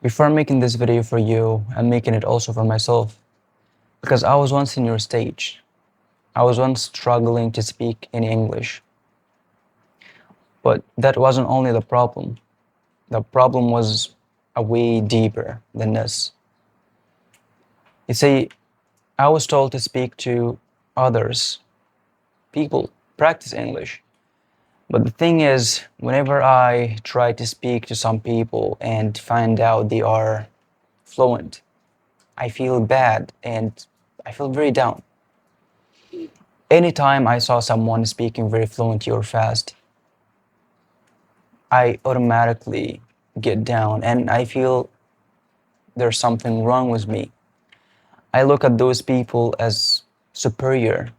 Before making this video for you, I'm making it also for myself because I was once in your stage. I was once struggling to speak in English. But that wasn't only the problem. The problem was a way deeper than this. You see, I was told to speak to others, people, practice English. But the thing is, whenever I try to speak to some people and find out they are fluent, I feel bad and I feel very down. Anytime I saw someone speaking very fluently or fast, I automatically get down and I feel there's something wrong with me. I look at those people as superior.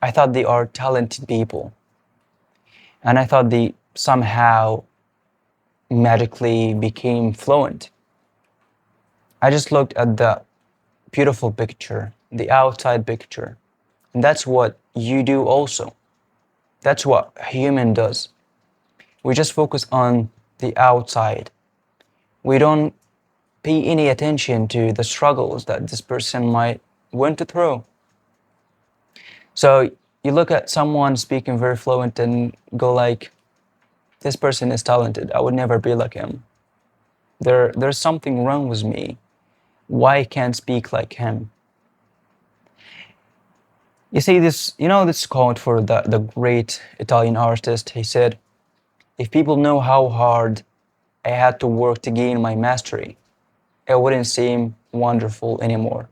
I thought they are talented people. And I thought they somehow magically became fluent. I just looked at the beautiful picture, the outside picture. And that's what you do also. That's what a human does. We just focus on the outside. We don't pay any attention to the struggles that this person might went through. So you look at someone speaking very fluent and go like, this person is talented. I would never be like him. There's something wrong with me. Why I can't speak like him? You see this quote for the great Italian artist. He said, if people know how hard I had to work to gain my mastery, it wouldn't seem wonderful anymore.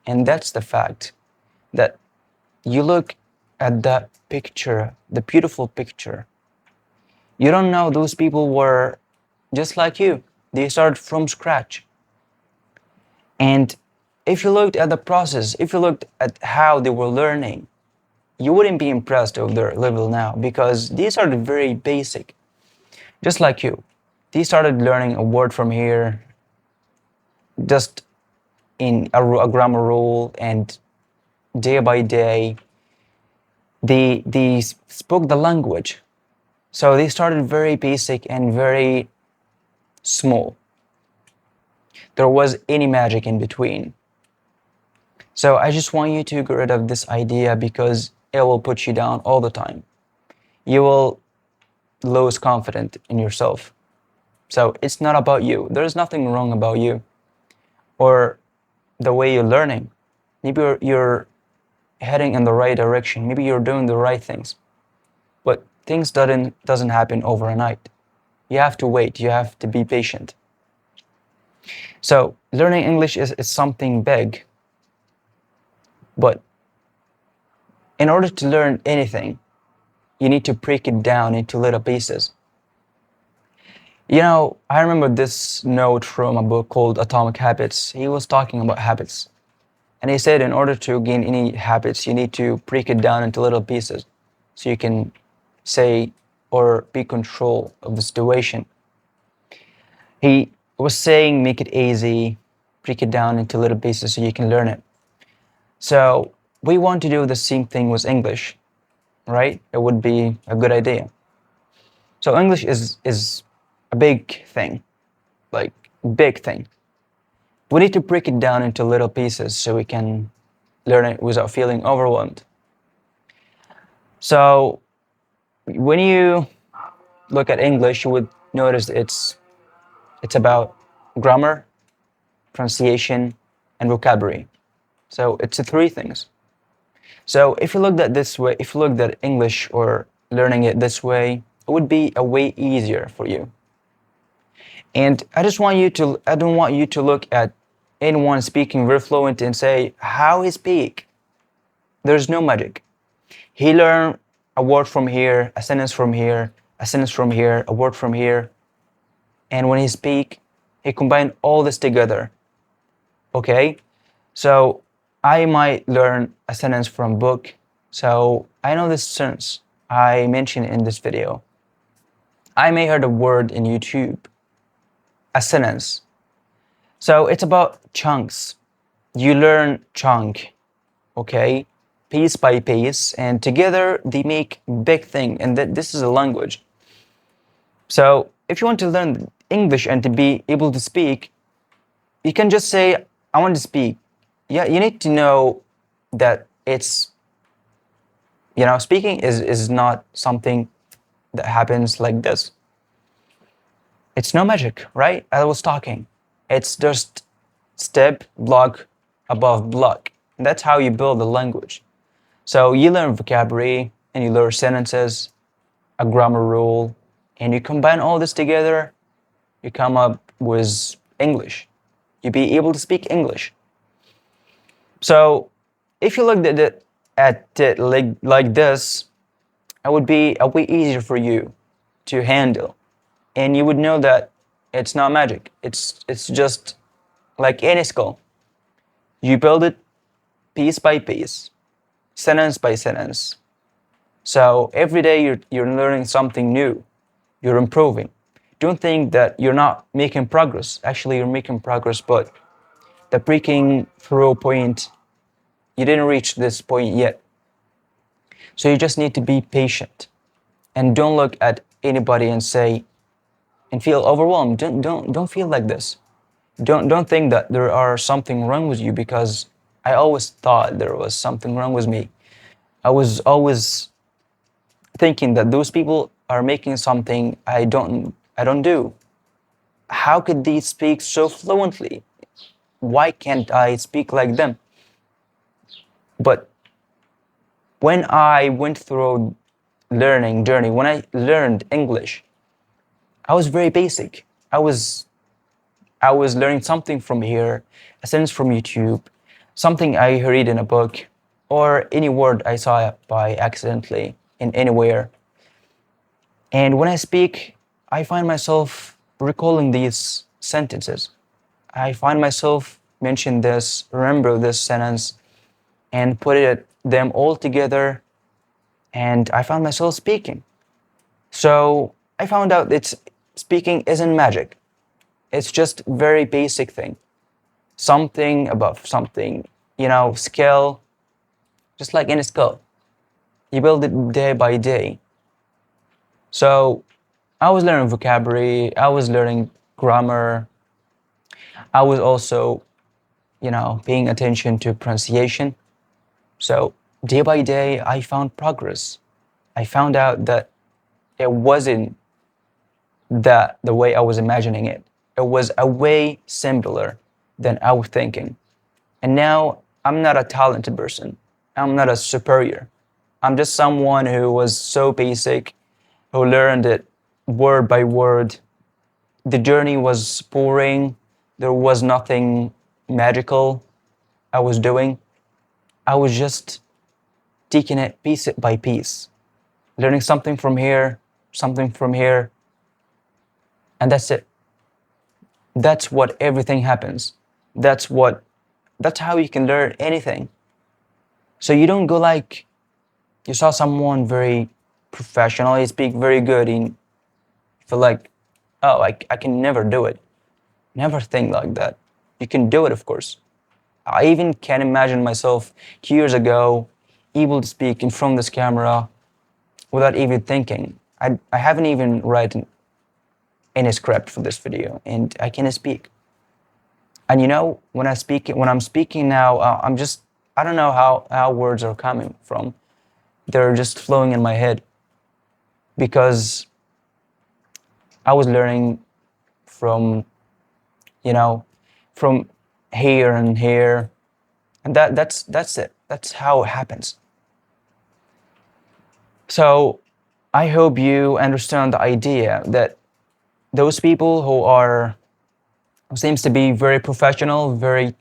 And that's the fact that you look at that picture, the beautiful picture. You don't know those people were just like you. They started from scratch. And if you looked at the process, if you looked at how they were learning, you wouldn't be impressed with their level now because these are the very basic, just like you. They started learning a word from here, just in a grammar rule, and day by day, they spoke the language. So they started very basic and very small. There was any magic in between. So I just want you to get rid of this idea because it will put you down all the time. You will lose confidence in yourself. So it's not about you. There's nothing wrong about you or the way you're learning. Maybe you're heading in the right direction. Maybe you're doing the right things. But things doesn't happen overnight. You have to wait. You have to be patient. So learning English is something big. But in order to learn anything, you need to break it down into little pieces. You know, I remember this note from a book called Atomic Habits. He was talking about habits. And he said in order to gain any habits, you need to break it down into little pieces so you can say or be control of the situation. He was saying make it easy, break it down into little pieces so you can learn it. So we want to do the same thing with English, right? It would be a good idea. So English is a big thing, like big thing. We need to break it down into little pieces so we can learn it without feeling overwhelmed. So when you look at English, you would notice it's about grammar, pronunciation, and vocabulary. So it's the three things. So if you looked at this way, if you looked at English or learning it this way, it would be a way easier for you. And I don't want you to look at anyone speaking very fluent and say, how he speak? There's no magic. He learned a word from here, a sentence from here, a sentence from here, a word from here. And when he speak, he combine all this together. Okay? So I might learn a sentence from book. So I know this sentence I mentioned in this video. I may heard a word in YouTube, a sentence. So it's about chunks. You learn chunk, okay, piece by piece, and together they make big thing. And this is a language. So if you want to learn English and to be able to speak, you can just say, I want to speak. Yeah, you need to know that it's, speaking is not something that happens like this. It's no magic, right? I was talking. It's just step, block above block. And that's how you build a language. So you learn vocabulary and you learn sentences, a grammar rule, and you combine all this together, you come up with English. You be able to speak English. So if you looked at it like this, it would be a way easier for you to handle. And you would know that it's not magic. It's just like any skill. You build it piece by piece, sentence by sentence. So every day you're learning something new. You're improving. Don't think that you're not making progress. Actually, you're making progress, but the breaking through point, you didn't reach this point yet. So you just need to be patient and don't look at anybody and say and feel overwhelmed. Don't feel like this. Don't think that there are something wrong with you, because I always thought there was something wrong with me. I was always thinking that those people are making something I don't do. How could they speak so fluently? Why can't I speak like them? But when I went through learning journey, when I learned English, I was very basic. I was learning something from here, a sentence from YouTube, something I read in a book, or any word I saw by accidentally in anywhere. And when I speak, I find myself recalling these sentences. I find myself mention this, remember this sentence, and put them all together, and I found myself speaking. So I found out that speaking isn't magic. It's just very basic thing. Something above something, skill, just like any skill. You build it day by day. So I was learning vocabulary, I was learning grammar, I was also, paying attention to pronunciation. So day by day, I found progress. I found out that it wasn't the way I was imagining it. It was a way simpler than I was thinking. And now I'm not a talented person. I'm not a superior. I'm just someone who was so basic, who learned it word by word. The journey was boring. There was nothing magical I was doing. I was just taking it piece by piece, learning something from here, and that's it. That's what everything happens. That's what that's how you can learn anything. So you don't go like you saw someone very professional, he speak very good, and feel like, oh, I can never do it. Never think like that. You can do it, of course. I even can imagine myself years ago able to speak in front of this camera without even thinking. I haven't even written any script for this video, and I can speak. And when I'm speaking now, I don't know how words are coming from. They're just flowing in my head because I was learning from, you know, from here and here, and that's it. That's how it happens. So I hope you understand the idea that those people who seems to be very professional, very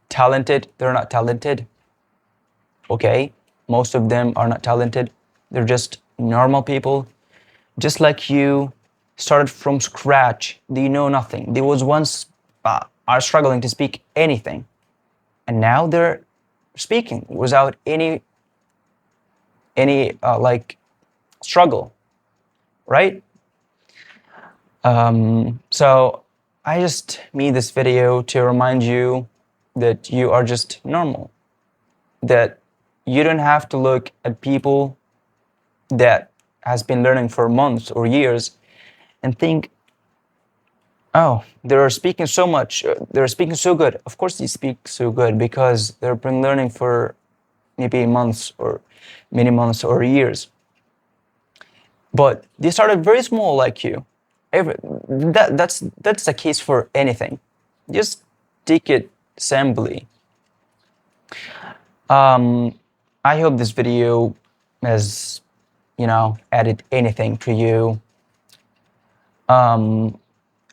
talented, they're not talented. Okay, most of them are not talented. They're just normal people, just like you, started from scratch. They know nothing. They was once are struggling to speak anything, and now they're speaking without any like struggle, right? So I just made this video to remind you that you are just normal, that you don't have to look at people that has been learning for months or years and think Oh, they're speaking so much. They're speaking so good. Of course, they speak so good because they've been learning for maybe months or many months or years. But they started very small, like you. That's the case for anything. Just take it simply. Um, I hope this video has, added anything to you.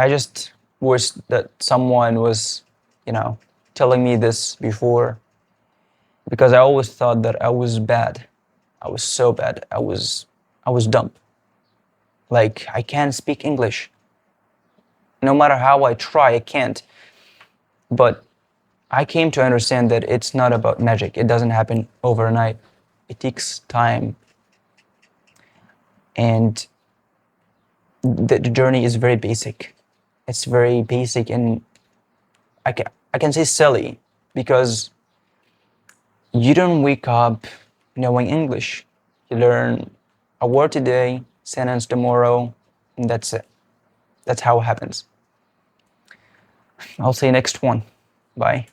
I just wish that someone was, telling me this before, because I always thought that I was bad. I was so bad. I was dumb. Like, I can't speak English. No matter how I try, I can't. But I came to understand that it's not about magic. It doesn't happen overnight. It takes time. And the journey is very basic. It's very basic, and I can say silly, because you don't wake up knowing English. You learn a word today, sentence tomorrow, and that's it. That's how it happens. I'll see you next one. Bye.